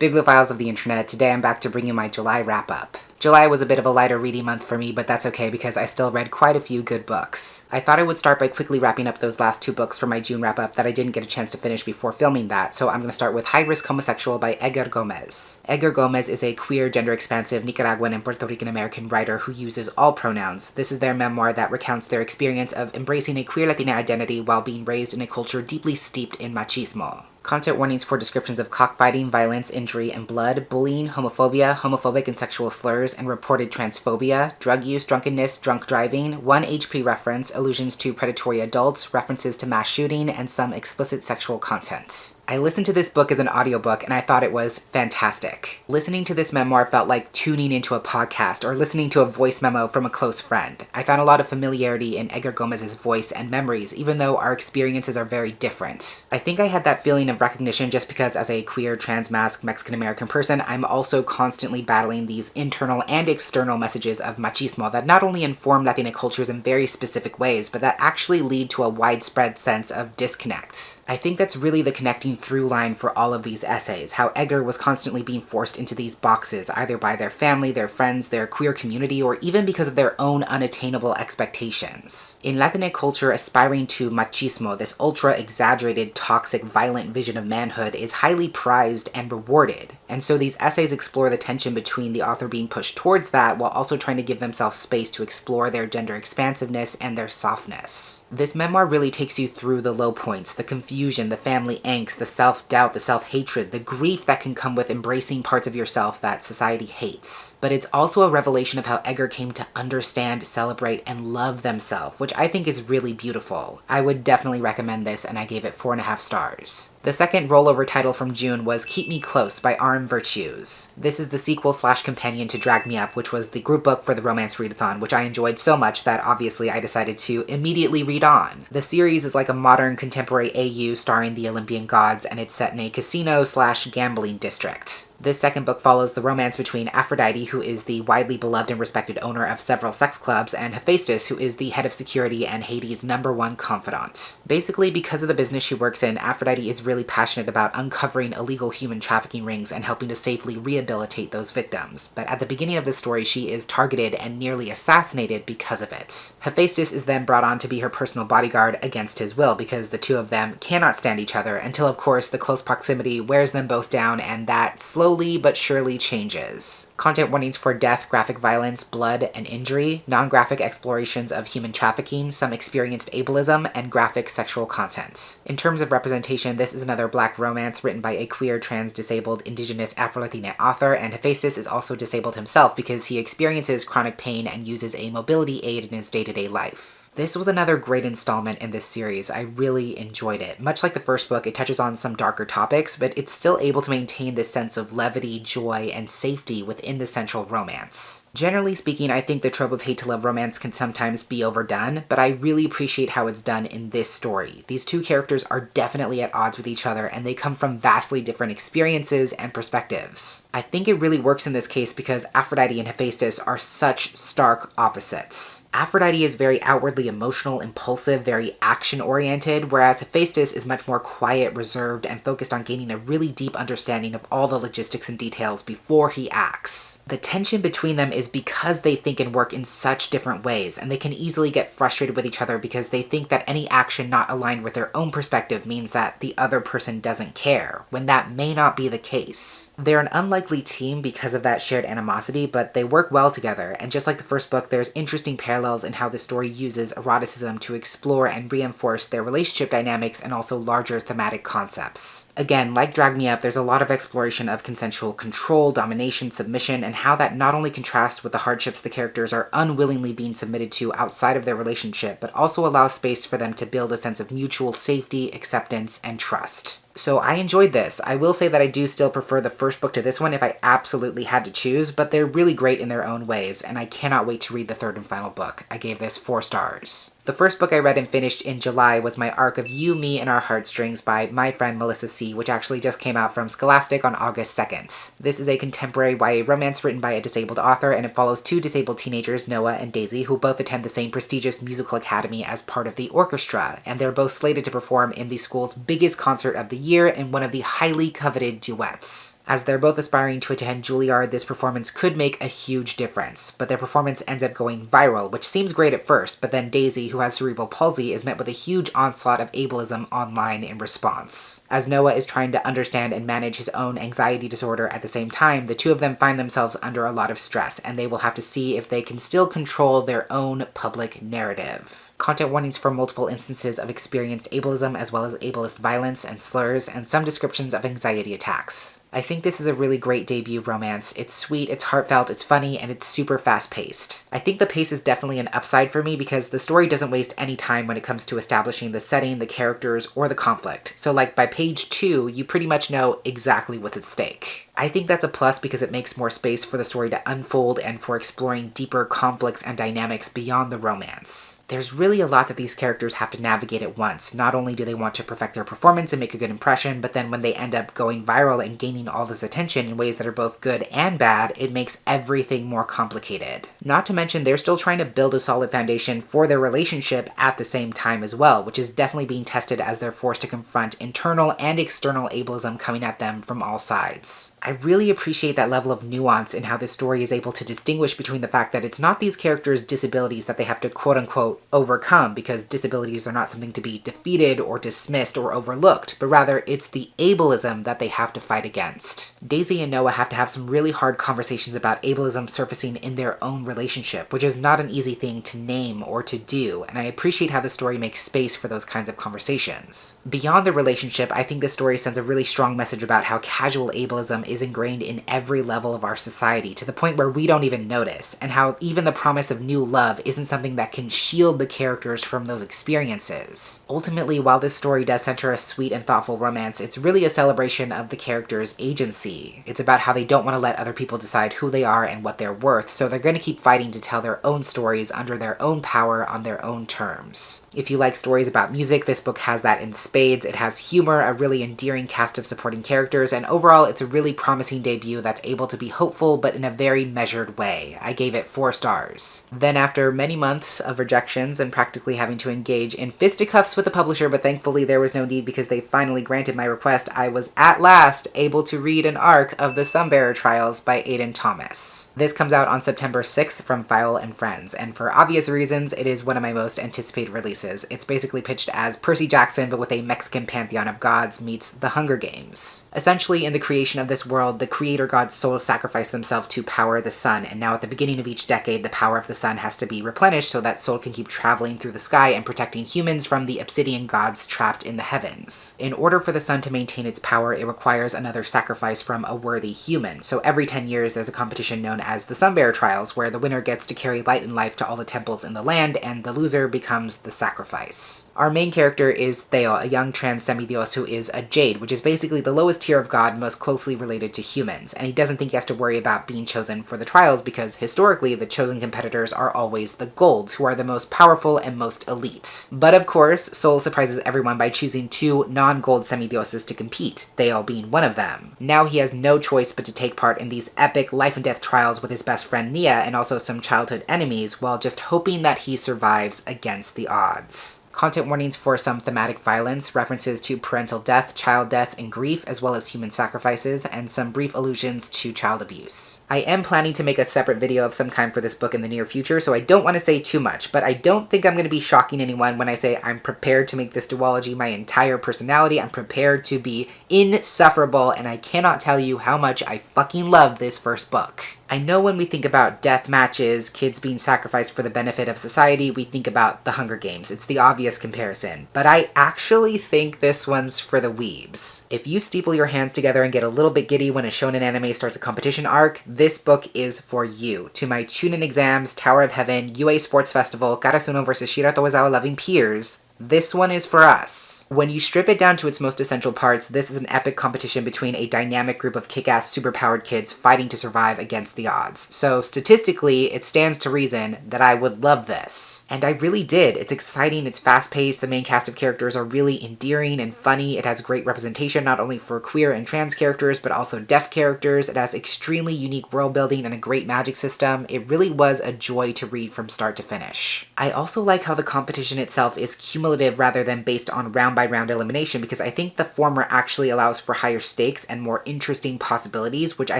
Bibliophiles of the internet, today I'm back to bring you my July wrap-up. July was a bit of a lighter reading month for me, but that's okay because I still read quite a few good books. I thought I would start by quickly wrapping up those last two books for my June wrap-up that I didn't get a chance to finish before filming that, so I'm going to start with High Risk Homosexual by Edgar Gomez. Edgar Gomez is a queer, gender-expansive Nicaraguan and Puerto Rican-American writer who uses all pronouns. This is their memoir that recounts their experience of embracing a queer Latina identity while being raised in a culture deeply steeped in machismo. Content warnings for descriptions of cockfighting, violence, injury, and blood, bullying, homophobia, homophobic and sexual slurs, and reported transphobia, drug use, drunkenness, drunk driving, 1 HP reference, allusions to predatory adults, references to mass shooting, and some explicit sexual content. I listened to this book as an audiobook and I thought it was fantastic. Listening to this memoir felt like tuning into a podcast or listening to a voice memo from a close friend. I found a lot of familiarity in Edgar Gomez's voice and memories, even though our experiences are very different. I think I had that feeling of recognition just because as a queer, trans-masc, Mexican-American person, I'm also constantly battling these internal and external messages of machismo that not only inform Latina cultures in very specific ways, but that actually lead to a widespread sense of disconnect. I think that's really the connecting through line for all of these essays, how Edgar was constantly being forced into these boxes, either by their family, their friends, their queer community, or even because of their own unattainable expectations. In Latina culture, aspiring to machismo, this ultra-exaggerated, toxic, violent vision of manhood, is highly prized and rewarded. And so these essays explore the tension between the author being pushed towards that while also trying to give themselves space to explore their gender expansiveness and their softness. This memoir really takes you through the low points, the confusion, the family angst, the self-doubt, the self-hatred, the grief that can come with embracing parts of yourself that society hates. But it's also a revelation of how Edgar came to understand, celebrate, and love themselves, which I think is really beautiful. I would definitely recommend this, and I gave it 4.5 stars. The second rollover title from June was Keep Me Close by R.M. Virtues. This is the sequel/companion to Drag Me Up, which was the group book for the Romance Readathon, which I enjoyed so much that obviously I decided to immediately read on. The series is like a modern contemporary AU starring the Olympian gods, and it's set in a casino/gambling district. This second book follows the romance between Aphrodite, who is the widely beloved and respected owner of several sex clubs, and Hephaestus, who is the head of security and Hades' #1 confidant. Basically, because of the business she works in, Aphrodite is really passionate about uncovering illegal human trafficking rings and helping to safely rehabilitate those victims. But at the beginning of the story, she is targeted and nearly assassinated because of it. Hephaestus is then brought on to be her personal bodyguard against his will, because the two of them cannot stand each other until, of course, the close proximity wears them both down, and that slowly but surely changes. Content warnings for death, graphic violence, blood, and injury, non-graphic explorations of human trafficking, some experienced ableism, and graphic sexual content. In terms of representation, this is another black romance written by a queer, trans, disabled, indigenous, Afro-Latina author, and Hephaestus is also disabled himself because he experiences chronic pain and uses a mobility aid in his day-to-day life. This was another great installment in this series. I really enjoyed it. Much like the first book, it touches on some darker topics, but it's still able to maintain this sense of levity, joy, and safety within the central romance. Generally speaking, I think the trope of hate-to-love romance can sometimes be overdone, but I really appreciate how it's done in this story. These two characters are definitely at odds with each other, and they come from vastly different experiences and perspectives. I think it really works in this case because Aphrodite and Hephaestus are such stark opposites. Aphrodite is very outwardly emotional, impulsive, very action-oriented, whereas Hephaestus is much more quiet, reserved, and focused on gaining a really deep understanding of all the logistics and details before he acts. The tension between them is because they think and work in such different ways, and they can easily get frustrated with each other because they think that any action not aligned with their own perspective means that the other person doesn't care, when that may not be the case. They're an unlikely team because of that shared animosity, but they work well together, and just like the first book, there's interesting parallels in how the story uses eroticism to explore and reinforce their relationship dynamics and also larger thematic concepts. Again, like Drag Me Up, there's a lot of exploration of consensual control, domination, submission, and how that not only contrasts with the hardships the characters are unwillingly being submitted to outside of their relationship, but also allows space for them to build a sense of mutual safety, acceptance, and trust. So I enjoyed this. I will say that I do still prefer the first book to this one if I absolutely had to choose, but they're really great in their own ways, and I cannot wait to read the third and final book. I gave this 4 stars. The first book I read and finished in July was my arc of You, Me, and Our Heartstrings by my friend Melissa C., which actually just came out from Scholastic on August 2nd. This is a contemporary YA romance written by a disabled author, and it follows 2 disabled teenagers, Noah and Daisy, who both attend the same prestigious musical academy as part of the orchestra, and they're both slated to perform in the school's biggest concert of the year in one of the highly coveted duets. As they're both aspiring to attend Juilliard, this performance could make a huge difference, but their performance ends up going viral, which seems great at first, but then Daisy, who has cerebral palsy, is met with a huge onslaught of ableism online in response. As Noah is trying to understand and manage his own anxiety disorder at the same time, the two of them find themselves under a lot of stress, and they will have to see if they can still control their own public narrative. Content warnings for multiple instances of experienced ableism as well as ableist violence and slurs, and some descriptions of anxiety attacks. I think this is a really great debut romance. It's sweet, it's heartfelt, it's funny, and it's super fast-paced. I think the pace is definitely an upside for me because the story doesn't waste any time when it comes to establishing the setting, the characters, or the conflict. So like by page 2, you pretty much know exactly what's at stake. I think that's a plus because it makes more space for the story to unfold and for exploring deeper conflicts and dynamics beyond the romance. There's really a lot that these characters have to navigate at once. Not only do they want to perfect their performance and make a good impression, but then when they end up going viral and gaining all this attention in ways that are both good and bad, it makes everything more complicated. Not to mention, they're still trying to build a solid foundation for their relationship at the same time as well, which is definitely being tested as they're forced to confront internal and external ableism coming at them from all sides. I really appreciate that level of nuance in how this story is able to distinguish between the fact that it's not these characters' disabilities that they have to quote-unquote overcome, because disabilities are not something to be defeated or dismissed or overlooked, but rather it's the ableism that they have to fight against. Daisy and Noah have to have some really hard conversations about ableism surfacing in their own relationship, which is not an easy thing to name or to do, and I appreciate how the story makes space for those kinds of conversations. Beyond the relationship, I think the story sends a really strong message about how casual ableism is ingrained in every level of our society, to the point where we don't even notice, and how even the promise of new love isn't something that can shield the characters from those experiences. Ultimately, while this story does center a sweet and thoughtful romance, it's really a celebration of the characters' agency. It's about how they don't want to let other people decide who they are and what they're worth, so they're going to keep fighting to tell their own stories under their own power on their own terms. If you like stories about music, this book has that in spades. It has humor, a really endearing cast of supporting characters, and overall it's a really promising debut that's able to be hopeful but in a very measured way. I gave it 4 stars. Then after many months of rejections and practically having to engage in fisticuffs with the publisher, but thankfully there was no need because they finally granted my request, I was at last able to read an arc of The Sunbearer Trials by Aiden Thomas. This comes out on September 6th from File and Friends, and for obvious reasons, it is one of my most anticipated releases. It's basically pitched as Percy Jackson, but with a Mexican pantheon of gods meets The Hunger Games. Essentially, in the creation of this world, the creator god's souls sacrifice themselves to power the sun, and now at the beginning of each decade, the power of the sun has to be replenished so that Soul can keep traveling through the sky and protecting humans from the obsidian gods trapped in the heavens. In order for the sun to maintain its power, it requires another sacrifice from a worthy human, so every 10 years there's a competition known as the Sunbearer Trials, where the winner gets to carry light and life to all the temples in the land, and the loser becomes the sacrifice. Our main character is Theo, a young trans semidios who is a Jade, which is basically the lowest tier of god most closely related to humans, and he doesn't think he has to worry about being chosen for the trials because historically the chosen competitors are always the Golds, who are the most powerful and most elite. But of course, Soul surprises everyone by choosing 2 non-Gold semidioses to compete, Theo being one of them. Now he has no choice but to take part in these epic life and death trials with his best friend Nia and also some childhood enemies, while just hoping that he survives against the odds. Content warnings for some thematic violence, references to parental death, child death, and grief, as well as human sacrifices, and some brief allusions to child abuse. I am planning to make a separate video of some kind for this book in the near future, so I don't want to say too much, but I don't think I'm going to be shocking anyone when I say I'm prepared to make this duology my entire personality. I'm prepared to be insufferable, and I cannot tell you how much I fucking love this first book. I know when we think about death matches, kids being sacrificed for the benefit of society, we think about The Hunger Games. It's the obvious comparison. But I actually think this one's for the weebs. If you steeple your hands together and get a little bit giddy when a shonen anime starts a competition arc, this book is for you. To my Chunin Exams, Tower of Heaven, UA Sports Festival, Karasuno vs. Shiratorizawa loving peers, this one is for us. When you strip it down to its most essential parts, this is an epic competition between a dynamic group of kick-ass superpowered kids fighting to survive against the odds. So statistically, it stands to reason that I would love this. And I really did. It's exciting, it's fast-paced, the main cast of characters are really endearing and funny, it has great representation not only for queer and trans characters, but also deaf characters, it has extremely unique world building and a great magic system. It really was a joy to read from start to finish. I also like how the competition itself is cumulative cumulative rather than based on round-by-round elimination, because I think the former actually allows for higher stakes and more interesting possibilities, which I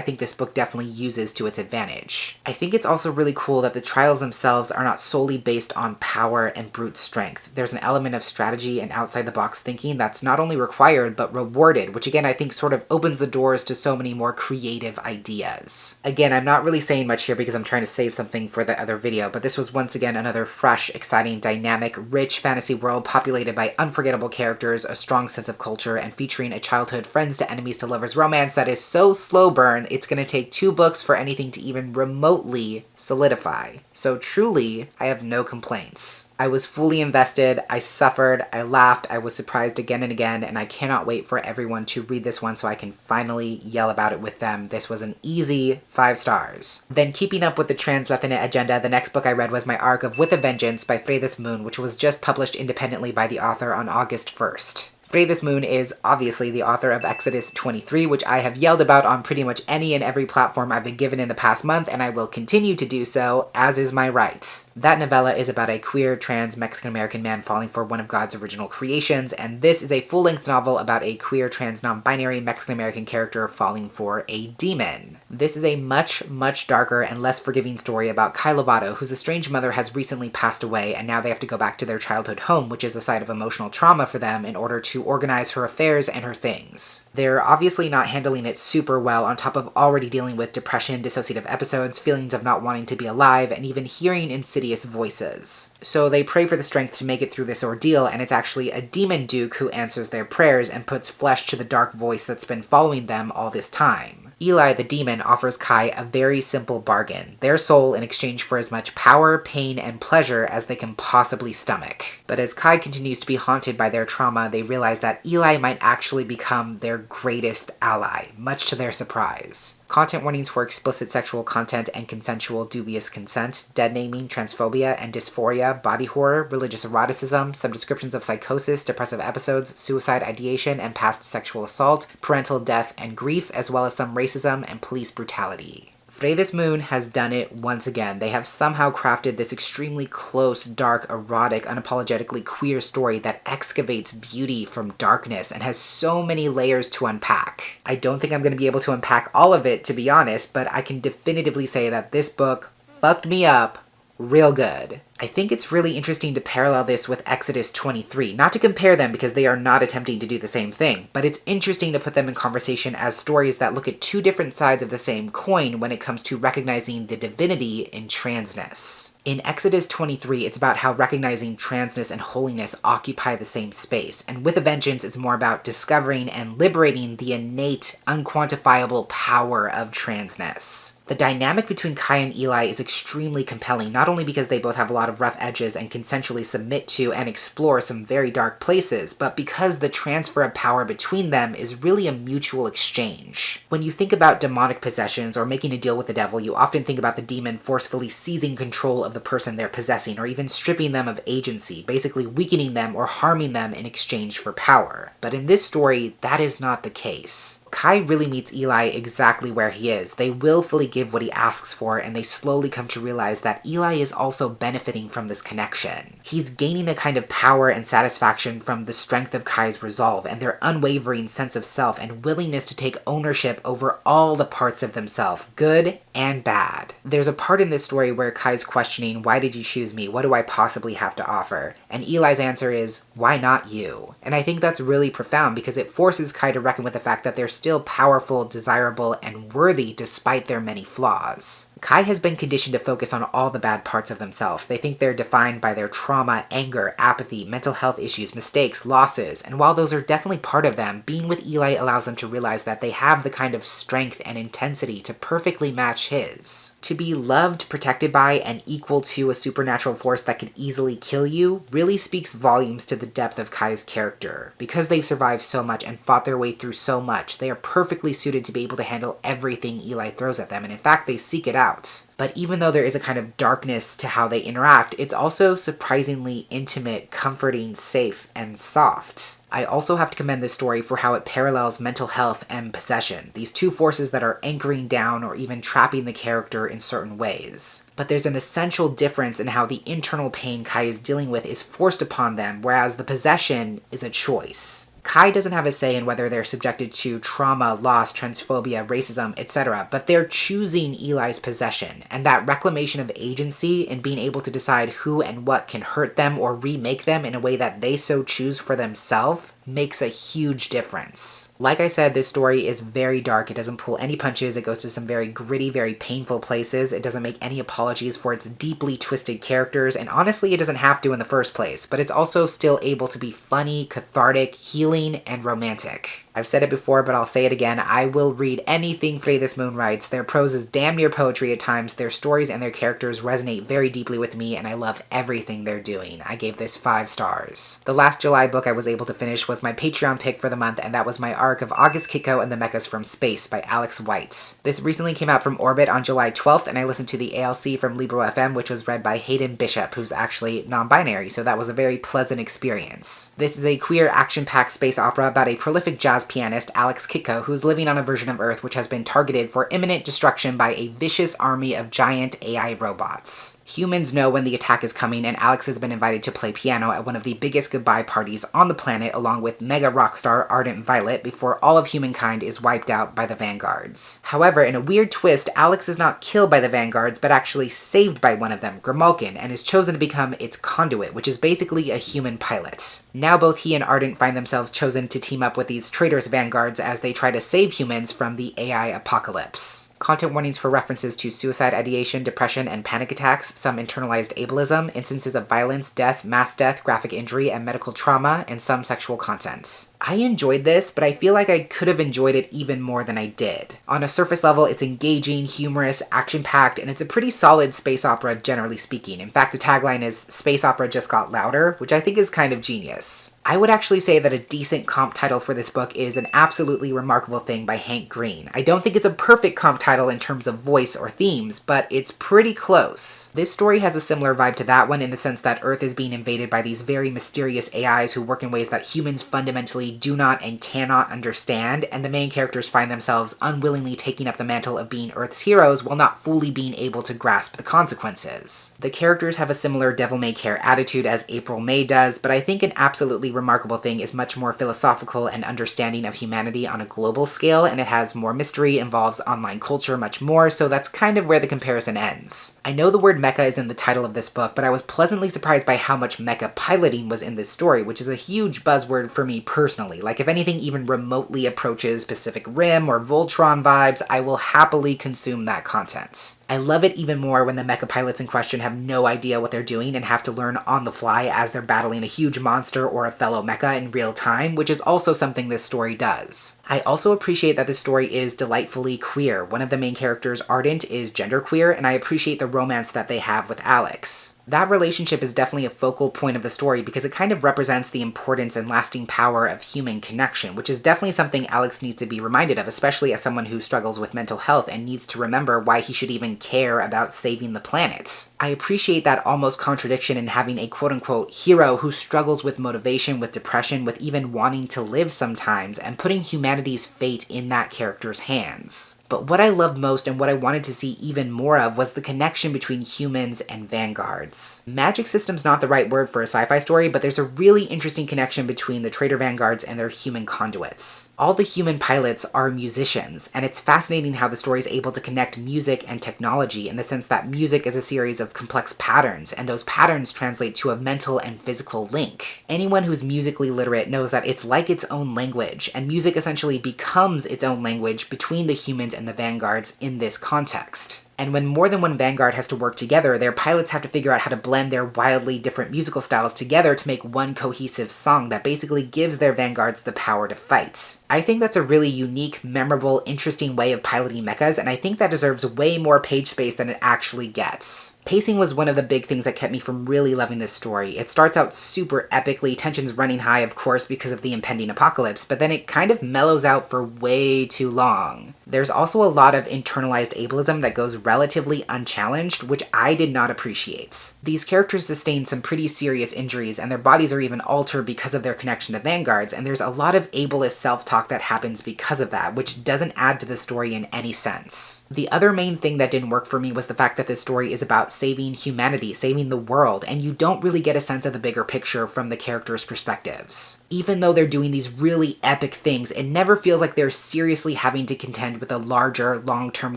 think this book definitely uses to its advantage. I think it's also really cool that the trials themselves are not solely based on power and brute strength. There's an element of strategy and outside-the-box thinking that's not only required, but rewarded, which again I think sort of opens the doors to so many more creative ideas. Again, I'm not really saying much here because I'm trying to save something for the other video, but this was once again another fresh, exciting, dynamic, rich fantasy world populated by unforgettable characters, a strong sense of culture, and featuring a childhood friends to enemies to lovers romance that is so slow burn, it's gonna take 2 books for anything to even remotely solidify. So truly, I have no complaints. I was fully invested, I suffered, I laughed, I was surprised again and again, and I cannot wait for everyone to read this one so I can finally yell about it with them. This was an easy 5 stars. Then keeping up with the trans-Latinate agenda, the next book I read was my arc of With a Vengeance by Frey This Moon, which was just published independently by the author on August 1st. Frey This Moon is obviously the author of Exodus 23, which I have yelled about on pretty much any and every platform I've been given in the past month, and I will continue to do so, as is my right. That novella is about a queer, trans, Mexican-American man falling for one of God's original creations, and this is a full-length novel about a queer, trans, non-binary Mexican-American character falling for a demon. This is a much, much darker and less forgiving story about Kai Lovato, whose estranged mother has recently passed away, and now they have to go back to their childhood home, which is a site of emotional trauma for them, in order to organize her affairs and her things. They're obviously not handling it super well, on top of already dealing with depression, dissociative episodes, feelings of not wanting to be alive, and even hearing insidious voices. So they pray for the strength to make it through this ordeal, and it's actually a demon duke who answers their prayers and puts flesh to the dark voice that's been following them all this time. Eli the demon offers Kai a very simple bargain, their soul in exchange for as much power, pain, and pleasure as they can possibly stomach. But as Kai continues to be haunted by their trauma, they realize that Eli might actually become their greatest ally, much to their surprise. Content warnings for explicit sexual content and consensual dubious consent, dead naming, transphobia and dysphoria, body horror, religious eroticism, some descriptions of psychosis, depressive episodes, suicide ideation and past sexual assault, parental death and grief, as well as some racism and police brutality. Frey This Moon has done it once again. They have somehow crafted this extremely close, dark, erotic, unapologetically queer story that excavates beauty from darkness and has so many layers to unpack. I don't think I'm going to be able to unpack all of it, to be honest, but I can definitively say that this book fucked me up real good. I think it's really interesting to parallel this with Exodus 23, not to compare them because they are not attempting to do the same thing, but it's interesting to put them in conversation as stories that look at 2 different sides of the same coin when it comes to recognizing the divinity in transness. In Exodus 23, it's about how recognizing transness and holiness occupy the same space, and With a Vengeance, it's more about discovering and liberating the innate, unquantifiable power of transness. The dynamic between Kai and Eli is extremely compelling, not only because they both have a lot of rough edges and consensually submit to and explore some very dark places, but because the transfer of power between them is really a mutual exchange. When you think about demonic possessions or making a deal with the devil, you often think about the demon forcefully seizing control of the person they're possessing, or even stripping them of agency, basically weakening them or harming them in exchange for power. But in this story, that is not the case. Kai really meets Eli exactly where he is. They willfully give what he asks for, and they slowly come to realize that Eli is also benefiting from this connection. He's gaining a kind of power and satisfaction from the strength of Kai's resolve and their unwavering sense of self and willingness to take ownership over all the parts of themselves, good and bad. There's a part in this story where Kai's questioning, "Why did you choose me? What do I possibly have to offer?" And Eli's answer is, "Why not you?" And I think that's really profound because it forces Kai to reckon with the fact that they're still powerful, desirable, and worthy despite their many flaws. Kai has been conditioned to focus on all the bad parts of themselves. They think they're defined by their trauma, anger, apathy, mental health issues, mistakes, losses, and while those are definitely part of them, being with Eli allows them to realize that they have the kind of strength and intensity to perfectly match his. To be loved, protected by, and equal to a supernatural force that could easily kill you really speaks volumes to the depth of Kai's character. Because they've survived so much and fought their way through so much, they are perfectly suited to be able to handle everything Eli throws at them, and in fact, they seek it out. But even though there is a kind of darkness to how they interact, it's also surprisingly intimate, comforting, safe, and soft. I also have to commend this story for how it parallels mental health and possession, these two forces that are anchoring down or even trapping the character in certain ways. But there's an essential difference in how the internal pain Kai is dealing with is forced upon them, whereas the possession is a choice. Kai doesn't have a say in whether they're subjected to trauma, loss, transphobia, racism, etc., but they're choosing Eli's possession, and that reclamation of agency and being able to decide who and what can hurt them or remake them in a way that they so choose for themselves makes a huge difference. Like I said, this story is very dark. It doesn't pull any punches. It goes to some very gritty, very painful places. It doesn't make any apologies for its deeply twisted characters, and honestly, it doesn't have to in the first place, but it's also still able to be funny, cathartic, healing, and romantic. I've said it before, but I'll say it again. I will read anything Frey This Moon writes. Their prose is damn near poetry at times. Their stories and their characters resonate very deeply with me, and I love everything they're doing. I gave this 5 stars. The last July book I was able to finish was my Patreon pick for the month, and that was my arc of August Kitko and the Mechas from Space by Alex White. This recently came out from Orbit on July 12th, and I listened to the ALC from Libro FM, which was read by Hayden Bishop, who's actually non-binary, so that was a very pleasant experience. This is a queer, action-packed space opera about a prolific jazz pianist, Alex Kitko, who's living on a version of Earth which has been targeted for imminent destruction by a vicious army of giant AI robots. Humans know when the attack is coming, and Alex has been invited to play piano at one of the biggest goodbye parties on the planet along with mega rock star Ardent Violet before all of humankind is wiped out by the Vanguards. However, in a weird twist, Alex is not killed by the Vanguards, but actually saved by one of them, Grimalkin, and is chosen to become its conduit, which is basically a human pilot. Now both he and Ardent find themselves chosen to team up with these traitorous Vanguards as they try to save humans from the AI apocalypse. Content warnings for references to suicide ideation, depression, and panic attacks, some internalized ableism, instances of violence, death, mass death, graphic injury, and medical trauma, and some sexual content. I enjoyed this, but I feel like I could have enjoyed it even more than I did. On a surface level, it's engaging, humorous, action-packed, and it's a pretty solid space opera generally speaking. In fact, the tagline is, "Space opera just got louder," which I think is kind of genius. I would actually say that a decent comp title for this book is An Absolutely Remarkable Thing by Hank Green. I don't think it's a perfect comp title in terms of voice or themes, but it's pretty close. This story has a similar vibe to that one in the sense that Earth is being invaded by these very mysterious AIs who work in ways that humans fundamentally do not and cannot understand, and the main characters find themselves unwillingly taking up the mantle of being Earth's heroes while not fully being able to grasp the consequences. The characters have a similar devil-may-care attitude as April May does, but I think An Absolutely Remarkable Thing is much more philosophical and understanding of humanity on a global scale, and it has more mystery, involves online culture much more, so that's kind of where the comparison ends. I know the word mecha is in the title of this book, but I was pleasantly surprised by how much mecha piloting was in this story, which is a huge buzzword for me personally. Like, if anything even remotely approaches Pacific Rim or Voltron vibes, I will happily consume that content. I love it even more when the mecha pilots in question have no idea what they're doing and have to learn on the fly as they're battling a huge monster or a fellow mecha in real time, which is also something this story does. I also appreciate that this story is delightfully queer. One of the main characters, Ardent, is genderqueer, and I appreciate the romance that they have with Alex. That relationship is definitely a focal point of the story because it kind of represents the importance and lasting power of human connection, which is definitely something Alex needs to be reminded of, especially as someone who struggles with mental health and needs to remember why he should even care about saving the planet. I appreciate that almost contradiction in having a quote-unquote hero who struggles with motivation, with depression, with even wanting to live sometimes, and putting humanity's fate in that character's hands. But what I loved most and what I wanted to see even more of was the connection between humans and Vanguards. Magic system's not the right word for a sci-fi story, but there's a really interesting connection between the traitor Vanguards and their human conduits. All the human pilots are musicians, and it's fascinating how the story is able to connect music and technology in the sense that music is a series of complex patterns, and those patterns translate to a mental and physical link. Anyone who's musically literate knows that it's like its own language, and music essentially becomes its own language between the humans and the Vanguards in this context. And when more than one Vanguard has to work together, their pilots have to figure out how to blend their wildly different musical styles together to make one cohesive song that basically gives their Vanguards the power to fight. I think that's a really unique, memorable, interesting way of piloting mechas, and I think that deserves way more page space than it actually gets. Pacing was one of the big things that kept me from really loving this story. It starts out super epically, tensions running high of course because of the impending apocalypse, but then it kind of mellows out for way too long. There's also a lot of internalized ableism that goes relatively unchallenged, which I did not appreciate. These characters sustain some pretty serious injuries, and their bodies are even altered because of their connection to vanguards, and there's a lot of ableist self-talk that happens because of that, which doesn't add to the story in any sense. The other main thing that didn't work for me was the fact that this story is about saving humanity, saving the world, and you don't really get a sense of the bigger picture from the characters' perspectives. Even though they're doing these really epic things, it never feels like they're seriously having to contend with the larger, long-term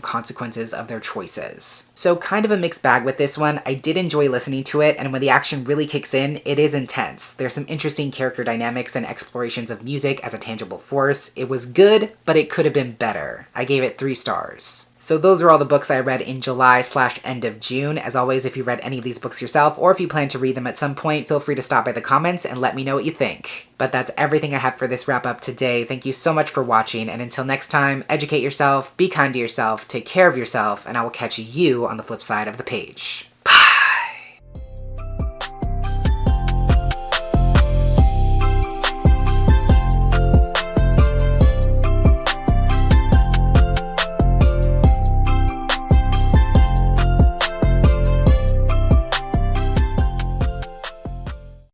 consequences of their choices. So kind of a mixed bag with this one. I did enjoy listening to it, and when the action really kicks in, it is intense. There's some interesting character dynamics and explorations of music as a tangible force. It was good, but it could have been better. I gave it 3 stars. So those are all the books I read in July/end of June. As always, if you read any of these books yourself, or if you plan to read them at some point, feel free to stop by the comments and let me know what you think. But that's everything I have for this wrap up today. Thank you so much for watching, and until next time, educate yourself, be kind to yourself, take care of yourself, and I will catch you on the flip side of the page.